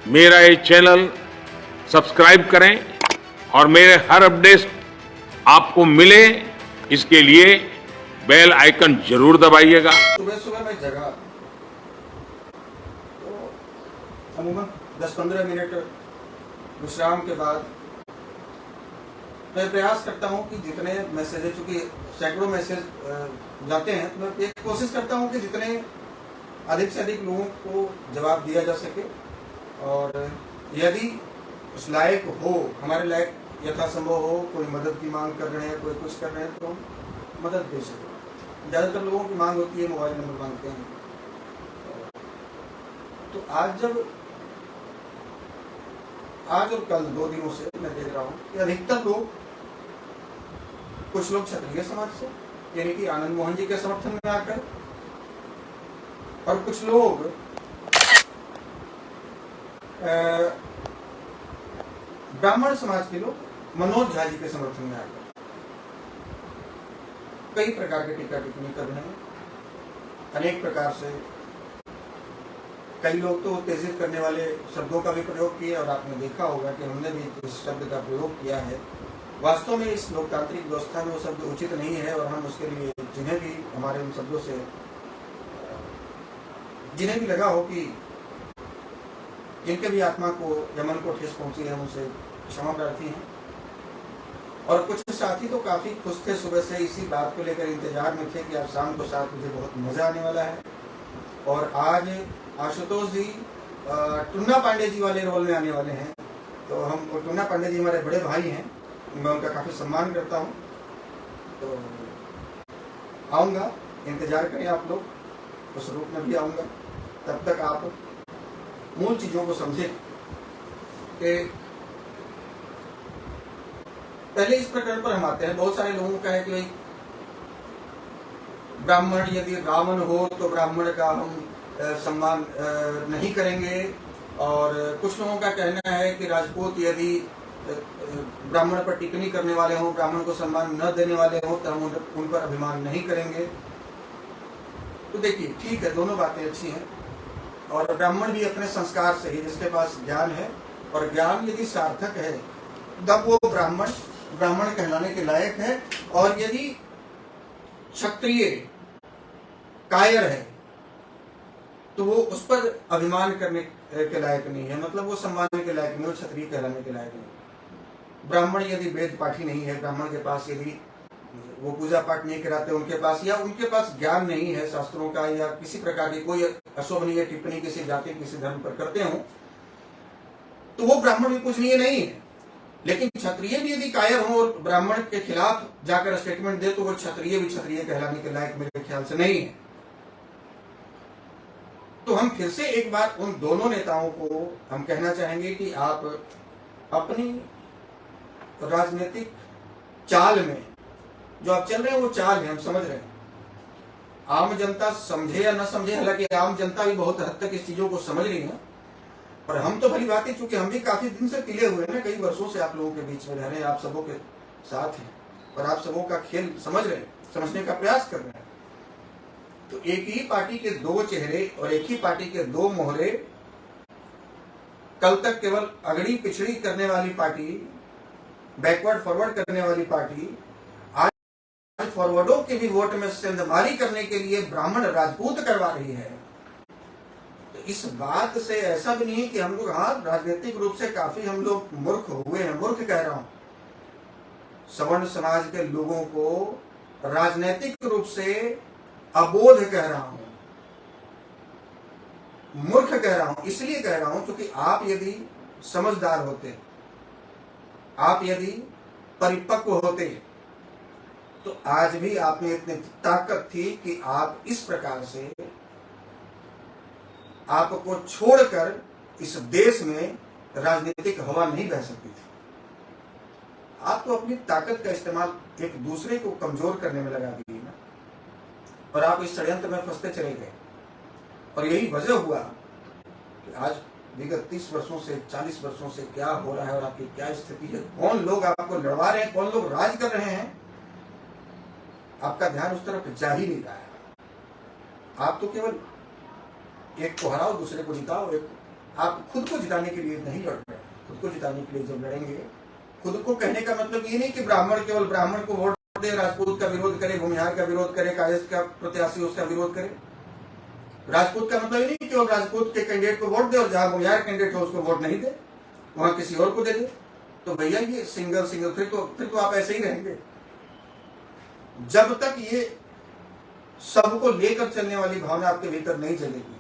मेरा ये channel subscribe करें और मेरे हर अपडेट आपको मिले, इसके लिए बेल आइकन जरूर दबाइएगा। सुबह सुबह मैं जगा तो अमूमन 10-15 मिनट विश्राम के बाद मैं प्रयास करता हूं कि जितने मैसेज, चूंकि सैकड़ों मैसेज जाते हैं, तो मैं एक कोशिश करता हूं कि जितने अधिक से अधिक लोगों को जवाब दिया जा सके, और यदि उस लायक हो, हमारे लायक यथासंभव हो, कोई मदद की मांग कर रहे हैं, कोई कुछ कर रहे हैं, तो हम मदद दे सकें। ज़्यादातर लोगों की मांग होती है, मोबाइल नंबर मांगते हैं। तो आज और कल 2 दिनों से मैं देख रहा हूँ कि अधिकतर लोग, कुछ लोग क्षत्रिय समाज से, यानी कि आनंद मोहन जी के समर्थन में आकर, और कुछ लोग ब्राह्मण समाज के लोग मनोज झा जी के समर्थन में आकर कई प्रकार के टीका टिप्पणी कर रहे हैं। अनेक प्रकार से कई लोग तो उत्तेजित करने वाले शब्दों का भी प्रयोग किए, और आपने देखा होगा कि हमने भी इस शब्द का प्रयोग किया है। वास्तव में इस लोकतांत्रिक व्यवस्था में वो शब्द उचित नहीं है, और हम उसके लिए जिन्हें भी हमारे उन शब्दों से जिन्हें भी लगा हो कि जिनके भी आत्मा को या मन को ठेस पहुंची है, उनसे क्षमा प्रार्थी हैं। और कुछ साथी तो काफी खुश थे, सुबह से इसी बात को लेकर इंतजार में थे कि आज शाम को 7 बजे बहुत मजा आने वाला है। और आज आशुतोष जी टुन्ना पांडे जी वाले रोल में आने वाले हैं। तो हम, टुन्ना पांडे जी हमारे बड़े भाई हैं, मैं उनका काफी सम्मान करता हूँ। तो आऊँगा, इंतजार करें आप लोग, उस रूप में भी आऊँगा। तब तक आप मूल चीजों को समझें कि पहले इस प्रकरण पर हम आते हैं। बहुत सारे लोगों का है कि भाई ब्राह्मण यदि रावण हो तो ब्राह्मण का हम सम्मान नहीं करेंगे, और कुछ लोगों का कहना है कि राजपूत यदि ब्राह्मण पर टिप्पणी करने वाले हों, ब्राह्मण को सम्मान न देने वाले हों, तो हम उन पर अभिमान नहीं करेंगे। तो देखिए, ठीक है, दोनों बातें अच्छी हैं, और ब्राह्मण भी अपने संस्कार से ही, जिसके पास ज्ञान है, और ज्ञान यदि सार्थक है तब वो ब्राह्मण कहलाने के लायक है। और यदि क्षत्रिय कायर है तो वो उस पर अभिमान करने के लायक नहीं है, मतलब वो सम्मान के लायक नहीं, वो क्षत्रिय कहलाने के लायक नहीं। ब्राह्मण यदि वेद पाठी नहीं है, ब्राह्मण के पास यदि वो पूजा पाठ नहीं कराते उनके पास, या उनके पास ज्ञान नहीं है शास्त्रों का, या किसी प्रकार की कोई अशोभनीय टिप्पणी किसी जाति किसी धर्म पर करते हो, तो वो ब्राह्मण भी पूजनीय नहीं है। लेकिन क्षत्रिय भी यदि कायर हो और ब्राह्मण के खिलाफ जाकर स्टेटमेंट दे, तो वो क्षत्रिय भी क्षत्रिय कहलाने के लायक मेरे ख्याल से नहीं है। तो हम फिर से एक बार उन दोनों नेताओं को हम कहना चाहेंगे कि आप अपनी राजनीतिक चाल में जो आप चल रहे हैं, वो चाल है, हम समझ रहे हैं। आम जनता समझे या न समझे, हालांकि आम जनता भी बहुत हद तक इस चीजों को समझ रही है, पर हम तो भली बात है, चूंकि हम भी काफी दिन से पिले हुए हैं, कई वर्षों से आप लोगों के बीच में रह रहे हैं, आप सबों के साथ हैं, और आप सबों का खेल समझ रहे हैं, समझने का प्रयास कर रहे हैं। तो एक ही पार्टी के 2 चेहरे और एक ही पार्टी के 2 मोहरे, कल तक केवल अगड़ी पिछड़ी करने वाली पार्टी, बैकवर्ड फॉरवर्ड करने वाली पार्टी, आज फॉरवर्डों के भी वोट में सेंधमारी करने के लिए ब्राह्मण राजपूत करवा रही है। तो इस बात से ऐसा भी नहीं कि हम लोग, हाँ, राजनीतिक रूप से काफी हम लोग मूर्ख हुए हैं, मूर्ख कह रहा हूं, सवर्ण समाज के लोगों को राजनीतिक रूप से अबोध कह रहा हूं, मूर्ख कह रहा हूं। इसलिए कह रहा हूं क्योंकि आप यदि समझदार होते, आप यदि परिपक्व होते, तो आज भी आप में इतनी ताकत थी कि आप इस प्रकार से, आपको छोड़कर इस देश में राजनीतिक हवा नहीं बह सकती थी। आप तो अपनी ताकत का इस्तेमाल एक दूसरे को कमजोर करने में लगा दिए ना, और आप इस षड्यंत्र में फंसते चले गए। और यही वजह हुआ कि आज विगत 30 वर्षों से, 40 वर्षों से क्या हो रहा है और आपकी क्या स्थिति है, कौन लोग आपको लड़वा रहे हैं, कौन लोग राज कर रहे हैं, आपका ध्यान उस तरफ जा ही नहीं रहा है। आप तो केवल एक को हराओ, दूसरे को जिताओ, एक आप खुद को जिताने के लिए नहीं लड़ रहे हैं। खुद को जिताने के लिए जब लड़ेंगे, खुद को कहने का मतलब ये नहीं कि ब्राह्मण केवल ब्राह्मण को वोट दे, राजपूत का विरोध करे, भूमिहार का विरोध करे, कायस्थ का प्रत्याशी उसका विरोध करे। राजपूत का मतलब ये नहीं कि वो राजपूत के कैंडिडेट को वोट दे और जहां भूमिहार कैंडिडेट हो उसको वोट नहीं दे, वहां किसी और को दे दे। तो भैया ये सिंगल फिर तो आप ऐसे ही रहेंगे। जब तक ये सबको लेकर चलने वाली भावना आपके भीतर नहीं जलेगी,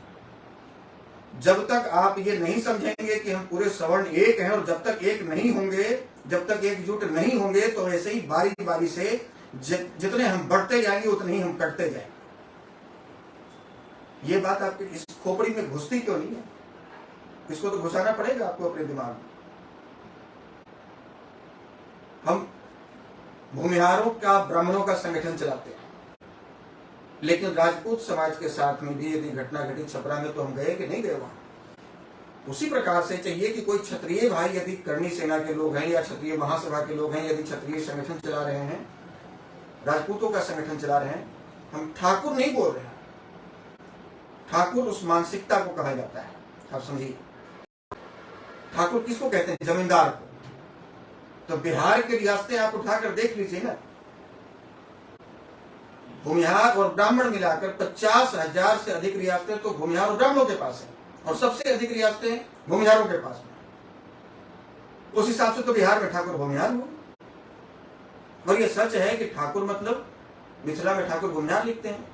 जब तक आप ये नहीं समझेंगे कि हम पूरे सवर्ण एक हैं, और जब तक एक नहीं होंगे, जब तक एकजुट नहीं होंगे, तो ऐसे ही बारी बारी से जितने हम बढ़ते जाएंगे उतने ही हम कटते जाएंगे। ये बात आपके इस खोपड़ी में घुसती क्यों नहीं है? इसको तो घुसाना पड़ेगा आपको अपने दिमाग में। हम भूमिहारों का, ब्राह्मणों का संगठन चलाते हैं, लेकिन राजपूत समाज के साथ में भी यदि घटना घटी छपरा में, तो हम गए कि नहीं गए वहां? उसी प्रकार से चाहिए कि कोई क्षत्रिय भाई यदि करणी सेना के लोग हैं या क्षत्रिय महासभा के लोग हैं, यदि क्षत्रिय संगठन चला रहे हैं, राजपूतों का संगठन चला रहे हैं, हम ठाकुर नहीं बोल रहे हैं। ठाकुर उस मानसिकता को कहा जाता है, आप समझिए। ठाकुर किसको कहते हैं? जमींदार को। तो बिहार की रियासतें आप उठाकर देख लीजिए ना, भूमिहार और ब्राह्मण मिलाकर 50,000 से अधिक रियासतें तो भूमिहार और ब्राह्मणों के पास हैं, और सबसे अधिक रियासतें भूमिहारों के पास में। उस हिसाब से तो बिहार में ठाकुर भूमिहार हुए। और ये सच है कि ठाकुर मतलब मिथिला में ठाकुर भूमिहार लिखते हैं,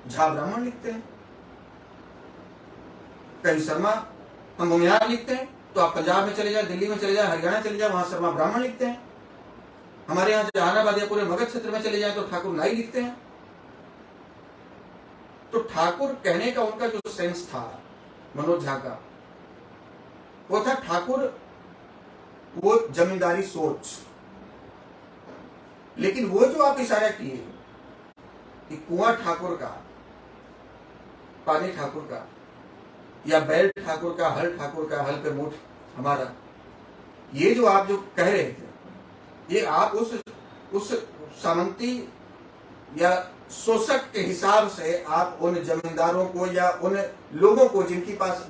झा ब्राह्मण लिखते हैं, कहीं शर्मा हम भूमिहार लिखते हैं। तो आप पंजाब में चले जाए, दिल्ली में चले जाए, हरियाणा चले जाए, वहां शर्मा ब्राह्मण लिखते हैं। हमारे यहाँ जहानाबाद या पूरे मगध क्षेत्र में चले जाए तो ठाकुर नाई लिखते हैं। तो ठाकुर कहने का उनका जो सेंस था मनोज झा का, वो था ठाकुर, वो जमींदारी सोच। लेकिन वो जो आप इशारा किए कि कुआं ठाकुर का, पानी ठाकुर का, या बैल ठाकुर का, हल ठाकुर का, हल पे मुठ हमारा, ये जो आप जो कह रहे थे, ये आप उस सामंती या शोषक के हिसाब से आप उन जमींदारों को या उन लोगों को जिनके पास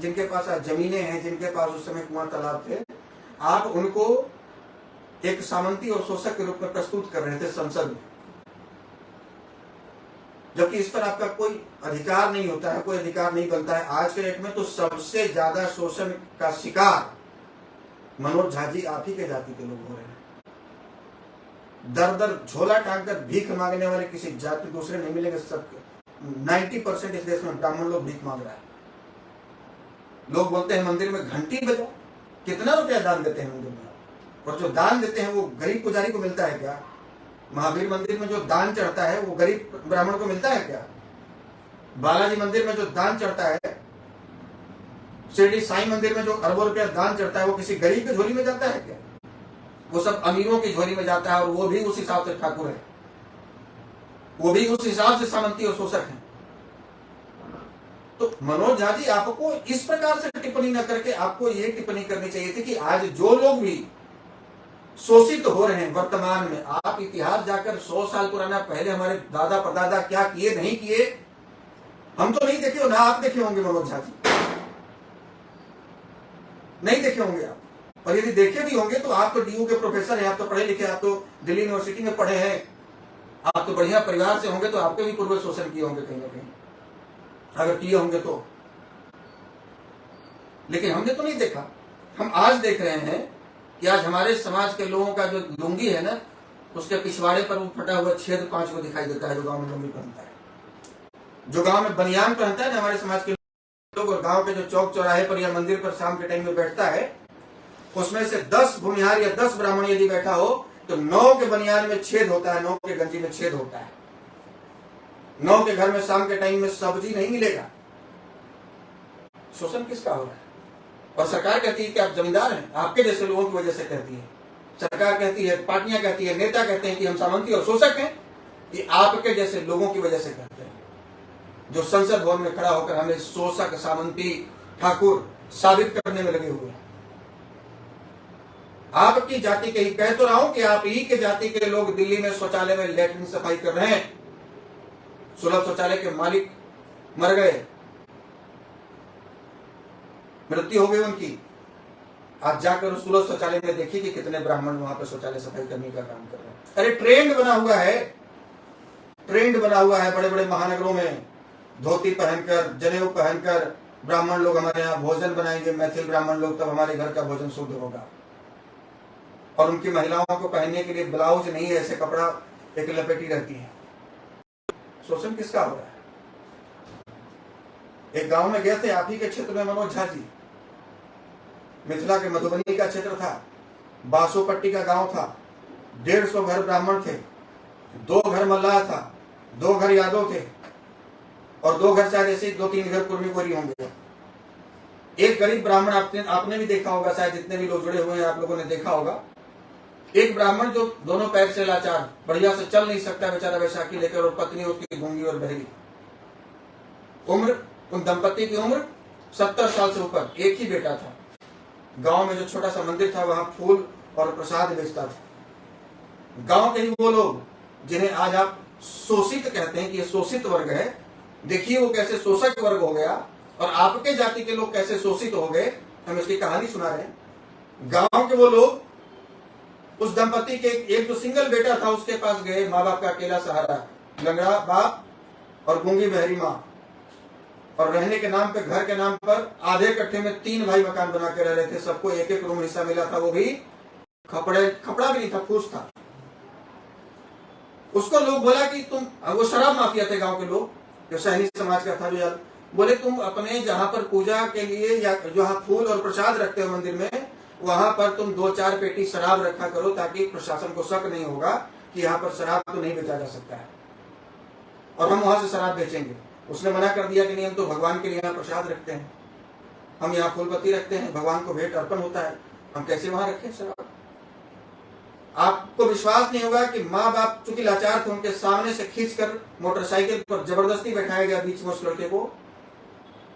जमीनें हैं, जिनके पास उस समय कुआं तालाब थे, आप उनको एक सामंती और शोषक के रूप में प्रस्तुत कर रहे थे संसद में। जबकि इस पर आपका कोई अधिकार नहीं होता है, कोई अधिकार नहीं बनता है। आज के डेट में तो सबसे ज्यादा शोषण का शिकार मनोज झा जी आप ही के जाति के लोग हो रहे हैं। दर दर झोला टांगकर भीख मांगने वाले किसी जाति दूसरे नहीं मिलेंगे। सब 90% इस देश में ब्राह्मण लोग भीख मांग रहा है। लोग बोलते हैं मंदिर में घंटी बजाओ, कितना रुपया दान देते हैं मंदिर में, और जो दान देते हैं वो गरीब पुजारी को मिलता है क्या? महावीर मंदिर में जो दान चढ़ता है वो गरीब ब्राह्मण को मिलता है क्या? बालाजी मंदिर में जो दान चढ़ता है, शिरडी साईं मंदिर में जो अरबों रुपया दान चढ़ता है, वो किसी गरीब की झोली में जाता है क्या? वो सब अमीरों की झोली में जाता है, और वो भी उस हिसाब से ठाकुर है, वो भी उस हिसाब से सामंती और शोषक है। तो मनोज झा जी, आपको इस प्रकार से टिप्पणी न करके आपको ये टिप्पणी करनी चाहिए थी कि आज जो लोग भी शोषित हो रहे हैं वर्तमान में, आप इतिहास जाकर 100 साल पुराना, पहले हमारे दादा परदादा क्या किए नहीं किए, हम तो नहीं देखे, ना आप देखे होंगे मनोज झा जी, नहीं देखे होंगे आप। और यदि देखे भी होंगे तो आप तो डीयू के प्रोफेसर हैं, आप तो पढ़े लिखे, आप तो दिल्ली यूनिवर्सिटी में पढ़े हैं, आप तो बढ़िया परिवार से होंगे, तो आपके भी पूर्व शोषण किए होंगे कहीं ना कहीं, अगर किए होंगे तो। लेकिन हमने तो नहीं देखा। हम आज देख रहे हैं कि आज हमारे समाज के लोगों का जो लुंगी है ना, उसके पिछवाड़े पर वो फटा हुआ छेद 5 को दिखाई देता है, जो गांव में लुंगी पहनता है, जो गांव में बनियान पहनता है ना हमारे समाज के लोग, और गांव के जो चौक चौराहे पर या मंदिर पर शाम के टाइम में बैठता है, उसमें से 10 भूमिहार या 10 ब्राह्मण यदि बैठा हो तो 9 के बनियान में छेद होता है, 9 के गंजी में छेद होता है। 9 के घर में शाम के टाइम में सब्जी नहीं मिलेगा। शोषण किसका हो रहा है? और सरकार कहती है कि आप जमींदार हैं, आपके जैसे लोगों की वजह से कहती है सरकार, कहती है, पार्टियां कहती है, नेता कहते हैं कि हम सामंती और शोषक हैं, ये आपके जैसे लोगों की वजह से कहते हैं, जो संसद भवन में खड़ा होकर हमें शोषक, सामंती, ठाकुर साबित करने में लगे हुए हैं। आपकी जाति के ही कह तो रहा हूं कि आप ही के जाति के लोग दिल्ली में शौचालय में लैट्रिन सफाई कर रहे हैं, सुलभ शौचालय के मालिक मर गए, मृत्यु हो गई उनकी। आज जाकर उस सुलभ शौचालय में देखिए कि कितने ब्राह्मण वहां पर शौचालय सफाई करने का काम कर रहे हैं। अरे ट्रेंड बना हुआ है, ट्रेंड बना हुआ है। बड़े बड़े महानगरों में धोती पहनकर, जनेऊ पहनकर ब्राह्मण लोग हमारे यहाँ भोजन बनाएंगे, मैथिल ब्राह्मण लोग, तब हमारे घर का भोजन शुद्ध होगा। और उनकी महिलाओं को पहनने के लिए ब्लाउज नहीं है, ऐसे कपड़ा एक लपेटी रहती है। शोषण किसका हो रहा है? एक गांव में गए थे, आप ही के क्षेत्र में, मनोज झा जी, मिथिला के मधुबनी का क्षेत्र था, बासोपट्टी का गांव था, 150 घर ब्राह्मण थे, 2 घर मल्लाह था, 2 घर यादव थे और 2 घर शायद ऐसे 2-3 घर कुर्मी कोरी होंगे। एक गरीब ब्राह्मण, आपने भी देखा होगा, शायद जितने भी लोग जुड़े हुए हैं आप लोगों ने देखा होगा, एक ब्राह्मण जो दोनों पैर से लाचार, बढ़िया से चल नहीं सकता बेचारा, बैसाखी लेकर, और पत्नी उसकी गूंगी और बहरी। उम्र, उन दंपति की उम्र 70 साल से ऊपर। एक ही बेटा था। गांव में जो छोटा सा मंदिर था वहां फूल और प्रसाद बेचता था। गांव के ही वो लोग जिन्हें आज आप शोषित कहते हैं कि ये शोषित वर्ग है, देखिए वो कैसे शोषक वर्ग हो गया और आपके जाति के लोग कैसे शोषित हो गए। हम इसकी कहानी सुना रहे हैं। गांव के वो लोग उस दंपति के एक जो सिंगल बेटा था उसके पास गए, माँ बाप का अकेला सहारा, लंगड़ा बाप और गूंगी बहरी माँ, और रहने के नाम पे, घर के नाम पर आधे कट्ठे में 3 भाई मकान बना के रह रहे थे। सबको एक एक रूम हिस्सा मिला था, वो भी कपड़ा भी नहीं था, फूस था। उसको लोग बोला कि तुम, वो शराब माफिया थे गांव के लोग, जो सैनी समाज का था, जो यार बोले तुम अपने जहां पर पूजा के लिए या जहां फूल और प्रसाद रखते हो मंदिर में, वहां पर तुम 2-4 पेटी शराब रखा करो, ताकि प्रशासन को शक नहीं होगा कि यहाँ पर शराब तो नहीं बेचा जा सकता है और हम वहां से शराब बेचेंगे। उसने मना कर दिया कि नहीं, हम तो भगवान के लिए यहाँ प्रसाद रखते हैं, हम यहाँ फूलपत्ती रखते हैं, भगवान को भेंट अर्पण होता है, हम कैसे वहां रखें शराब। आपको विश्वास नहीं होगा कि माँ बाप चूंकि लाचार थे, उनके सामने से खींचकर मोटरसाइकिल पर जबरदस्ती बैठाया गया बीच में उस लड़के को,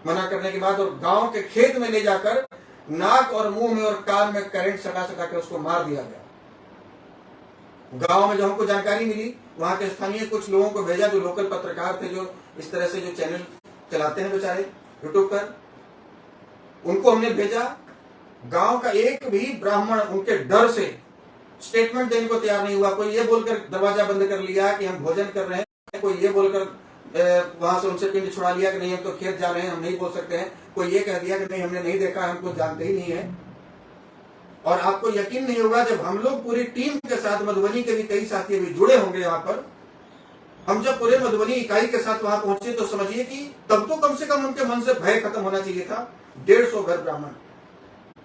मना करने के बाद, और गांव के खेत में ले जाकर नाक और मुंह में और कान में करंट सटा के उसको मार दिया गया। गांव में जो हमको जानकारी मिली, वहां के स्थानीय कुछ लोगों को भेजा, जो लोकल पत्रकार थे, जो इस तरह से जो चैनल चलाते हैं बेचारे यूट्यूब पर, उनको हमने भेजा। गांव का एक भी ब्राह्मण उनके डर से स्टेटमेंट देने को तैयार नहीं हुआ। कोई ये बोलकर दरवाजा बंद कर लिया कि हम भोजन कर रहे हैं, कोई ये बोलकर वहां से उनसे पिंड छुड़ा लिया कि नहीं हम तो खेत जा रहे हैं, हम नहीं बोल सकते हैं, कोई ये कह दिया कि नहीं हमने नहीं देखा, हमको जानते ही नहीं है। और आपको यकीन नहीं होगा, जब हम लोग पूरी टीम के साथ, मधुबनी के भी कई साथी अभी जुड़े होंगे यहाँ पर, हम जब पूरे मधुबनी इकाई के साथ वहां पहुंचे तो समझिए कि तब तो कम से कम उनके मन से भय खत्म होना चाहिए था। 150 घर ब्राह्मण,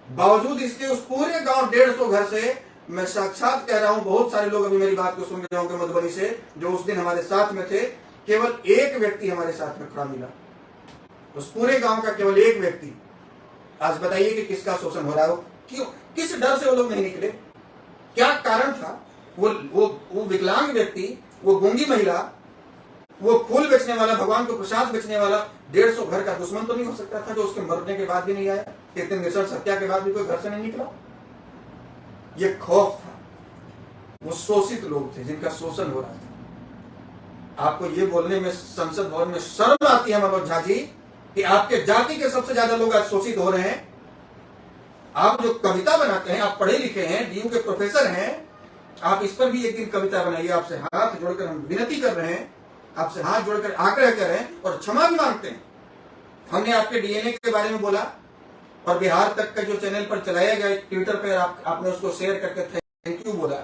बावजूद इसके उस पूरे गांव 150 घर से, मैं साक्षात कह रहा हूं, बहुत सारे लोग अभी मेरी बात को सुन रहे होंगे मधुबनी से, जो उस दिन हमारे साथ में थे, केवल एक व्यक्ति हमारे साथ में खड़ा मिला, उस पूरे गांव का केवल एक व्यक्ति। आज बताइए कि किसका शोषण हो रहा है, क्यों, किस डर से वो लोग नहीं निकले, क्या कारण था? वो विकलांग व्यक्ति, वो गूंगी महिला, वो फूल बेचने वाला, भगवान को प्रसाद बेचने वाला 150 घर का दुश्मन तो नहीं हो सकता था, जो उसके मरने के बाद भी नहीं आया, इतने नृशंस हत्या के बाद भी कोई घर से नहीं निकला? ये खौफ था, वो शोषित लोग थे जिनका शोषण हो रहा था। आपको ये बोलने में संसद भवन में शर्म आती है मनोज झा जी कि आपके जाति के सबसे ज्यादा लोग आज शोषित हो रहे हैं। आप जो कविता बनाते हैं, आप पढ़े लिखे हैं, डीयू के प्रोफेसर हैं, आप इस पर भी एक दिन कविता बनाइए। आपसे हाथ जोड़कर हम विनती कर रहे हैं, आपसे हाथ जोड़कर आग्रह कर रहे हैं और क्षमा भी मांगते हैं। हमने आपके डीएनए के बारे में बोला और बिहार तक का जो चैनल पर चलाया गया ट्विटर पर, आपने उसको शेयर करके थैंक यू बोला,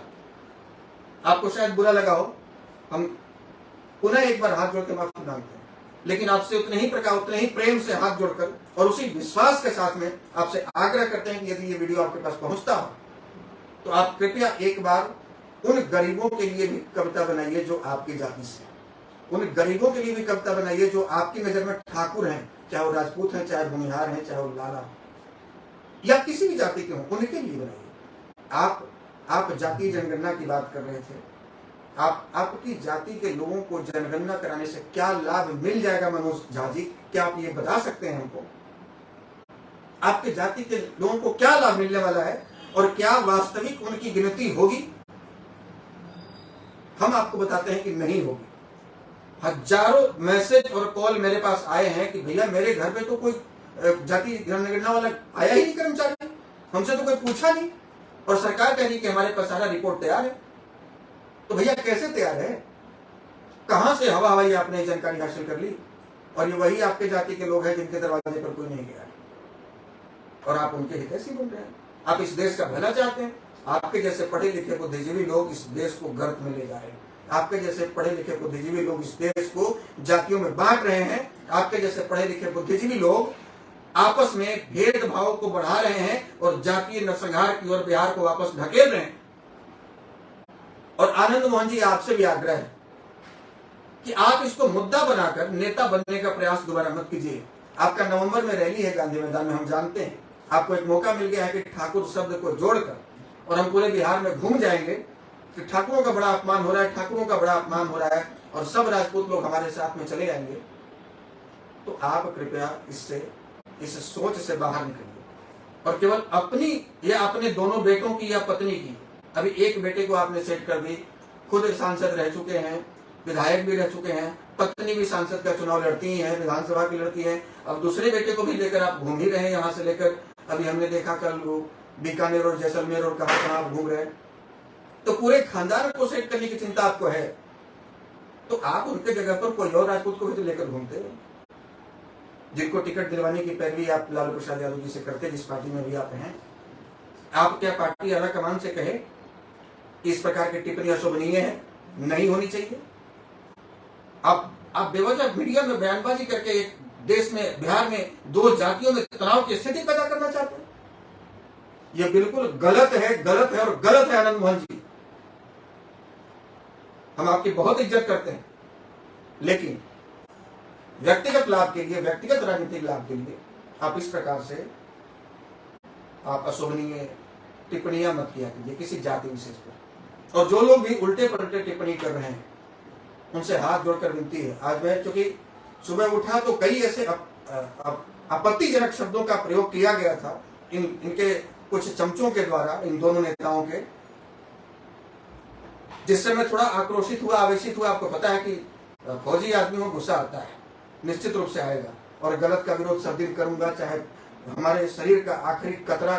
आपको शायद बुरा लगा हो। हम पुनः एक बार हाथ जोड़कर माफी मांगते हैं, लेकिन आपसे उतने ही प्रेम से हाथ जोड़कर और उसी विश्वास के साथ में आपसे आग्रह करते हैं कि यदि ये वीडियो आपके पास पहुंचता हो तो आप कृपया एक बार उन गरीबों के लिए भी कविता बनाइए जो आपकी जाति से, उन गरीबों के लिए भी कविता बनाइए जो आपकी नजर में ठाकुर हैं, चाहे वो राजपूत हैं, चाहे भूमिहार हैं, चाहे वो लाला या किसी भी जाति के हों, उनके लिए बनाइए। आप जाति जनगणना की बात कर रहे थे, आपकी जाति के लोगों को जनगणना कराने से क्या लाभ मिल जाएगा मनोज झा जी, क्या आप ये बता सकते हैं हमको? आपके जाति के लोगों को क्या लाभ मिलने वाला है और क्या वास्तविक उनकी गिनती होगी? हम आपको बताते हैं कि नहीं होगी। हजारों मैसेज और कॉल मेरे पास आए हैं कि भैया मेरे घर पे तो कोई जाति जनगणना वाला आया ही नहीं कर्मचारी, हमसे तो कोई पूछा नहीं, और सरकार कह रही कि हमारे पास सारा रिपोर्ट तैयार है। तो भैया कैसे तैयार है, कहां से हवा हवाई आपने जानकारी हासिल कर ली? और ये वही आपके जाति के लोग हैं जिनके दरवाजे पर कोई नहीं गया, और आप उनके हितैषी बन रहे हैं। आप इस देश का भला चाहते हैं, आपके जैसे पढ़े लिखे बुद्धिजीवी लोग इस देश को गर्त में ले जा रहे हैं, आपके जैसे पढ़े लिखे बुद्धिजीवी लोग इस देश को जातियों में बांट रहे हैं, आपके जैसे पढ़े लिखे बुद्धिजीवी लोग आपस में भेदभाव को बढ़ा रहे हैं और जातीय नरसंहार की ओर बिहार को वापस ढकेल रहे हैं। और आनंद मोहन जी, आपसे भी आग्रह है कि आप इसको मुद्दा बनाकर नेता बनने का प्रयास दोबारा मत कीजिए। आपका नवंबर में रैली है गांधी मैदान में, हम जानते हैं। आपको एक मौका मिल गया है कि ठाकुर शब्द को जोड़कर, और हम पूरे बिहार में घूम जाएंगे कि ठाकुरों का बड़ा अपमान हो रहा है, ठाकुरों का बड़ा अपमान हो रहा है, और सब राजपूत लोग हमारे साथ में चले जाएंगे। तो आप कृपया इस सोच से बाहर निकलिए, और केवल अपनी या अपने दोनों बेटों की या पत्नी की, अभी एक बेटे को आपने सेट कर दी, खुद सांसद रह चुके हैं, विधायक भी रह चुके हैं, पत्नी भी सांसद का चुनाव लड़ती ही है, विधानसभा की लड़ती है, अब दूसरे बेटे को भी लेकर आप घूम ही रहे हैं। यहाँ से लेकर अभी हमने देखा कल वो बीकानेर और जैसलमेर और कहां आप घूम रहे हैं। तो पूरे खानदान को सेट करने की चिंता आपको है, तो आप उनके जगह पर कोई और राजपूत को भी तो लेकर घूमते हैं, जिनको टिकट दिलवाने की पैरवी आप लालू प्रसाद यादव जी से करते, जिस पार्टी में भी आप हैं। आप क्या पार्टी आला कमान से कहे इस प्रकार की टिप्पणियां शोभनीय है, नहीं होनी चाहिए? आप बेवजह मीडिया में बयानबाजी करके एक देश में, बिहार में दो जातियों में तनाव की स्थिति पैदा करना चाहते हैं। यह बिल्कुल गलत है, गलत है और गलत है। आनंद मोहन जी, हम आपकी बहुत इज्जत करते हैं, लेकिन व्यक्तिगत लाभ के लिए, व्यक्तिगत राजनीतिक लाभ के लिए आप इस प्रकार से आप अशोभनीय टिप्पणियां मत किया कीजिए किसी जाति विशेष पर। और जो लोग भी उल्टे पलटे टिप्पणी कर रहे हैं, उनसे हाथ जोड़कर विनती है। आज मैं चूंकि सुबह उठा तो कई ऐसे आपत्तिजनक शब्दों का प्रयोग किया गया था इनके कुछ चमचों के द्वारा, इन दोनों नेताओं के, जिससे मैं थोड़ा आक्रोशित हुआ, आवेशित हुआ। आपको पता है कि फौजी आदमी को गुस्सा आता है, निश्चित रूप से आएगा, और गलत का विरोध सब दिन करूंगा, चाहे हमारे शरीर का आखिरी कतरा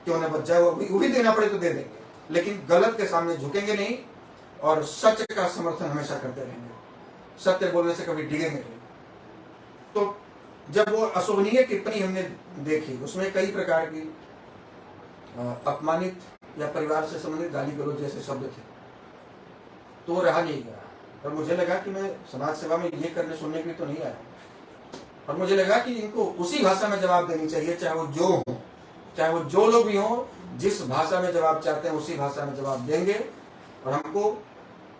क्यों न बच जाए, वो भी देना पड़े तो दे देंगे, लेकिन गलत के सामने झुकेंगे नहीं, और सच का समर्थन हमेशा करते रहेंगे, सत्य बोलने से कभी डिगेंगे नहीं। तो जब वो अशोभनीय टिप्पणी हमने देखी, उसमें कई प्रकार की अपमानित या परिवार से संबंधित गाली गलौज जैसे शब्द थे, तो रहा नहीं गया। और मुझे लगा कि मैं समाज सेवा में ये करने सुनने के लिए तो नहीं आया, और मुझे लगा कि इनको उसी भाषा में जवाब देनी चाहिए, चाहे वो जो हो, चाहे वो जो लोग भी हों, जिस भाषा में जवाब चाहते हैं उसी भाषा में जवाब देंगे। और हमको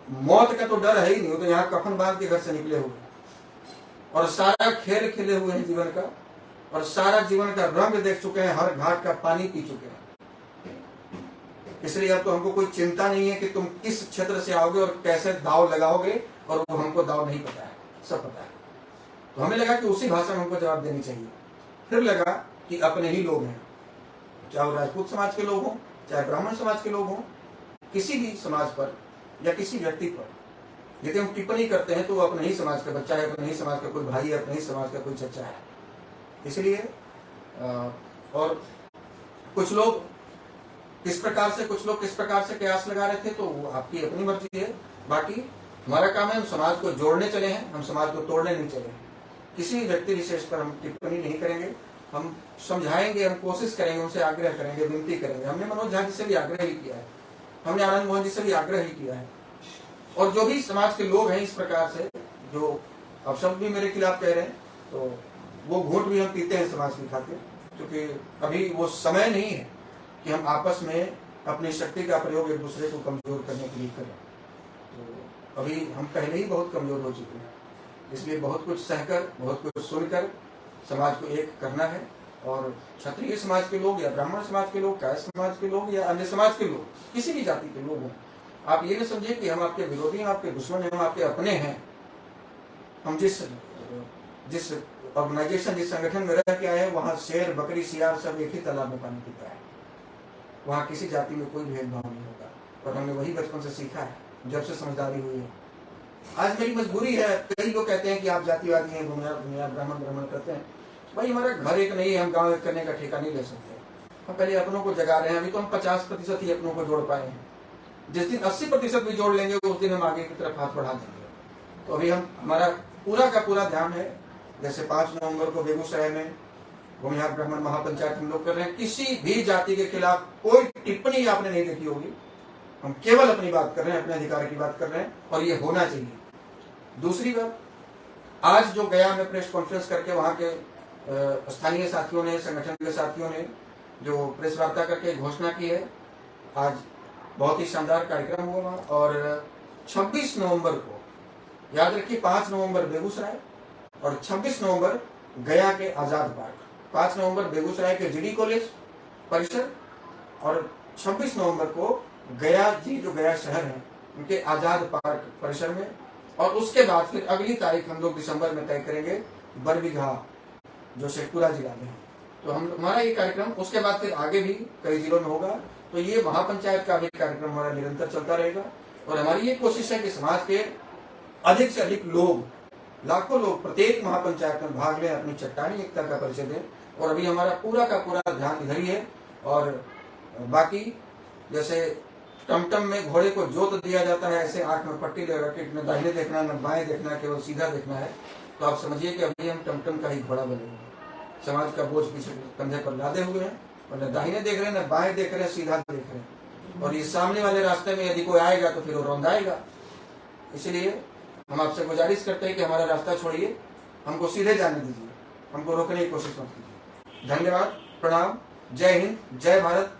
मौत का तो डर है ही नहीं, वो तो यहाँ कफन बांध के घर से निकले हुए, और सारा खेल खेले हुए हैं जीवन का, और सारा जीवन का रंग देख चुके हैं, हर घाट का पानी पी चुके हैं। इसलिए अब तो हमको कोई चिंता नहीं है कि तुम किस क्षेत्र से आओगे और कैसे दाव लगाओगे, और वो हमको दाव नहीं पता है, सब पता है। तो हमें लगा कि उसी भाषा में हमको जवाब देनी चाहिए। फिर लगा कि अपने ही लोग हैं, चाहे राजपूत समाज के लोग हों, चाहे ब्राह्मण समाज के लोग हों, किसी भी समाज पर या किसी व्यक्ति पर यदि हम टिप्पणी करते हैं तो वो अपने ही समाज का बच्चा है, अपने ही समाज का कोई भाई है, अपने ही समाज का कोई चचा है। इसलिए और कुछ लोग किस प्रकार से कयास लगा रहे थे, तो वो आपकी अपनी मर्जी है। बाकी हमारा काम है, हम समाज को जोड़ने चले हैं, हम समाज को तोड़ने नहीं चले हैं। किसी व्यक्ति विशेष पर हम टिप्पणी नहीं करेंगे, हम समझाएंगे, हम कोशिश करेंगे, उनसे आग्रह करेंगे, विनती करेंगे। हमने मनोज झा जी से भी आग्रह ही किया है, हमने आनंद मोहन जी से भी आग्रह ही किया है, और जो भी समाज के लोग हैं इस प्रकार से जो अपशब्द भी मेरे खिलाफ कह रहे हैं, तो वो घूंट भी हम पीते हैं समाज की खातिर, क्योंकि अभी वो समय नहीं है कि हम आपस में अपनी शक्ति का प्रयोग एक दूसरे को कमजोर करने के लिए करें। तो अभी हम पहले ही बहुत कमजोर हो चुके हैं, इसलिए बहुत कुछ सहकर, बहुत कुछ सुनकर समाज को एक करना है। और क्षत्रिय समाज के लोग या ब्राह्मण समाज के लोग, कायस्थ समाज के लोग या अन्य समाज के लोग, किसी भी जाति के लोग हों, आप ये न समझिए कि हम आपके विरोधी हैं, आपके दुश्मन हैं, हम आपके अपने हैं। हम जिस ऑर्गेनाइजेशन, जिस संगठन में रह के आए हैं, वहाँ शेर, बकरी, सियार सब एक ही तालाब में पानी पीता है, वहाँ किसी जाति में कोई भेदभाव नहीं होता। और हमने वही बचपन से सीखा है, जब से समझदारी हुई है। आज मेरी मजबूरी है, कई लोग कहते हैं कि आप जातिवादी हैं, ब्राह्मण करते हैं, भाई हमारा घर एक नहीं है, हम गांव एक करने का ठेका नहीं ले सकते। हम पहले अपनों को जगा रहे हैं। अभी तो हम 50% ही अपनों को जोड़ पाए हैं। जिस दिन 80% भी जोड़ लेंगे उस दिन हम आगे की तरफ हाथ बढ़ा देंगे। तो अभी हमारा पूरा का पूरा ध्यान है, जैसे 5 नवंबर को बेगूसराय में भूमिहार ब्राह्मण महापंचायत हम लोग कर रहे हैं। किसी भी जाति के खिलाफ कोई टिप्पणी आपने नहीं देखी होगी। हम केवल अपनी बात कर रहे हैं, अपने अधिकार की बात कर रहे हैं, और ये होना चाहिए। दूसरी बात, आज जो गया में प्रेस कॉन्फ्रेंस करके वहां के स्थानीय साथियों ने, संगठन के साथियों ने जो प्रेस वार्ता करके घोषणा की है, आज बहुत ही शानदार कार्यक्रम हुआ। और 26 नवंबर को याद रखिए, 5 नवंबर बेगूसराय और 26 नवंबर गया के आजाद पार्क। 5 नवंबर बेगूसराय के जीडी कॉलेज परिसर और 26 नवंबर को गया जी जो गया शहर है उनके आजाद पार्क परिसर में। और उसके बाद फिर अगली तारीख हम लोग दिसंबर में तय करेंगे बरबीघा जो शेखपुरा जिला में है। तो हमारा ये कार्यक्रम उसके बाद फिर आगे भी कई जिलों में होगा। तो ये महापंचायत का भी कार्यक्रम हमारा निरंतर चलता रहेगा। और हमारी ये कोशिश है कि समाज के अधिक से अधिक लोग, लाखों लोग प्रत्येक महापंचायत में भाग लें, अपनी चट्टानी एकता का परिचय दें। और अभी हमारा पूरा का पूरा ध्यान इधर ही है। और बाकी जैसे टमटम में घोड़े को जोत दिया जाता है, ऐसे आंख में पट्टी लगा के न दाहिने देखना न बाएं देखना, केवल सीधा देखना है। तो आप समझिए कि अभी हम टमटम का ही घोड़ा बने हुए हैं। समाज का बोझ पीछे कंधे पर लादे हुए हैं और न दाहिने देख रहे हैं, न बाएं देख रहे हैं, सीधा देख रहे हैं। और इस सामने वाले रास्ते में यदि कोई आएगा तो फिर वो रौंदाएगा। इसलिए हम आपसे गुजारिश करते हैं कि हमारा रास्ता छोड़िए, हमको सीधे जाने दीजिए, हमको रोकने की कोशिश मत कीजिए। धन्यवाद, प्रणाम, जय हिंद, जय भारत,